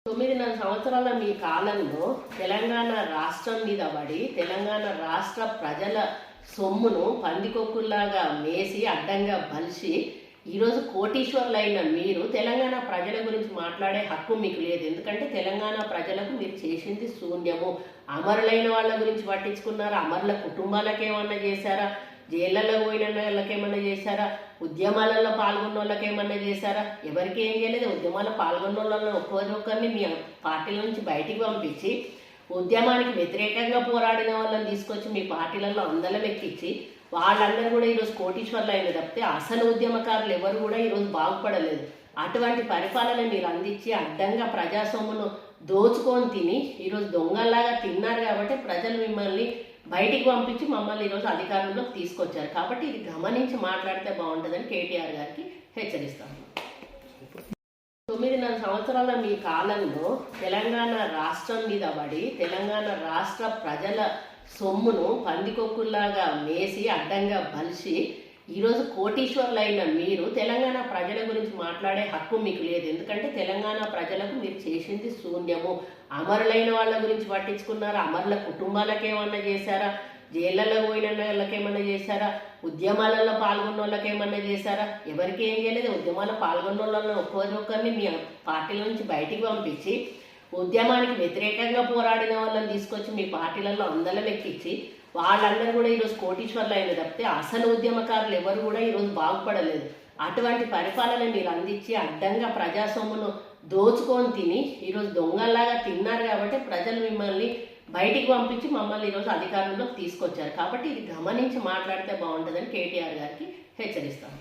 9.5 సంవత్సరాల మీ కాలంలో తెలంగాణ రాష్ట్రం మీద పడి తెలంగాణ రాష్ట్ర ప్రజల సొమ్మును పందికొక్కుల్లాగా మేసి అడ్డంగా బలిసి ఈరోజు కోటీశ్వర్లైన మీరు తెలంగాణ ప్రజల గురించి మాట్లాడే హక్కు మీకు లేదు. ఎందుకంటే తెలంగాణ ప్రజలకు మీరు చేసింది శూన్యము. అమరులైన వాళ్ళ గురించి పట్టించుకున్నారా? అమరుల కుటుంబాలకు ఏమన్నా చేశారా? జైళ్ళలో పోయిన వాళ్ళకి ఏమన్నా చేశారా? ఉద్యమాలలో పాల్గొన్న వాళ్ళకి ఏమన్నా చేశారా? ఎవరికి ఏం చేయలేదు. ఉద్యమాల్లో పాల్గొన్న వాళ్ళని ఒక్కొక్కరిని మీ పార్టీల నుంచి బయటికి పంపించి ఉద్యమానికి వ్యతిరేకంగా పోరాడిన వాళ్ళని తీసుకొచ్చి మీ పార్టీలలో అందలం ఎక్కించి వాళ్ళందరూ కూడా ఈరోజు కోటీశ్వర్లు అయిన తప్పితే అసలు ఉద్యమకారులు ఎవరు కూడా ఈరోజు బాగుపడలేదు. అటువంటి పరిపాలన మీరు అందించి అడ్డంగా ప్రజాస్వామ్యను దోచుకొని తిని ఈరోజు దొంగల్లాగా తిన్నారు కాబట్టి ప్రజలు మిమ్మల్ని బయటికి పంపించి మమ్మల్ని ఈరోజు అధికారంలోకి తీసుకొచ్చారు. కాబట్టి ఇది గమనించి మాట్లాడితే బాగుంటుందని కేటీఆర్ గారికి హెచ్చరిస్తాను. 9.5 సంవత్సరాల మీ కాలంలో తెలంగాణ రాష్ట్రం మీద పడి తెలంగాణ రాష్ట్ర ప్రజల సొమ్మును పందికొక్కుల్లాగా మేసి అడ్డంగా బలిసి ఈరోజు కోటీశ్వర్లైన మీరు తెలంగాణ ప్రజల గురించి మాట్లాడే హక్కు మీకు లేదు. ఎందుకంటే తెలంగాణ ప్రజలకు మీరు చేసింది శూన్యము. అమరులైన వాళ్ళ గురించి పట్టించుకున్నారా? అమరుల కుటుంబాలకు ఏమన్నా చేశారా? జైళ్ళలో పోయిన వాళ్ళకి ఏమన్నా చేశారా? ఉద్యమాలలో పాల్గొన్న వాళ్ళకి ఏమన్నా చేశారా? ఎవరికి ఏం చేయలేదు. ఉద్యమాల్లో పాల్గొన్న వాళ్ళని ఒక్కొక్కరిని మీ పార్టీల నుంచి బయటికి పంపించి ఉద్యమానికి వ్యతిరేకంగా పోరాడిన వాళ్ళని తీసుకొచ్చి మీ పార్టీలలో అందలం ఎక్కించి వాళ్ళందరూ కూడా ఈరోజు కోటీశ్వర్లు అయిన తప్పితే అసలు ఉద్యమకారులు ఎవరు కూడా ఈరోజు బాగుపడలేదు. అటువంటి పరిపాలన మీరు అందించి అడ్డంగా ప్రజాస్వామ్యను దోచుకొని తిని ఈరోజు దొంగల్లాగా తిన్నారు కాబట్టి ప్రజలు మిమ్మల్ని బయటికి పంపించి మమ్మల్ని ఈరోజు అధికారంలోకి తీసుకొచ్చారు. కాబట్టి ఇది గమనించి మాట్లాడితే బాగుంటుందని కేటీఆర్ గారికి హెచ్చరిస్తాను.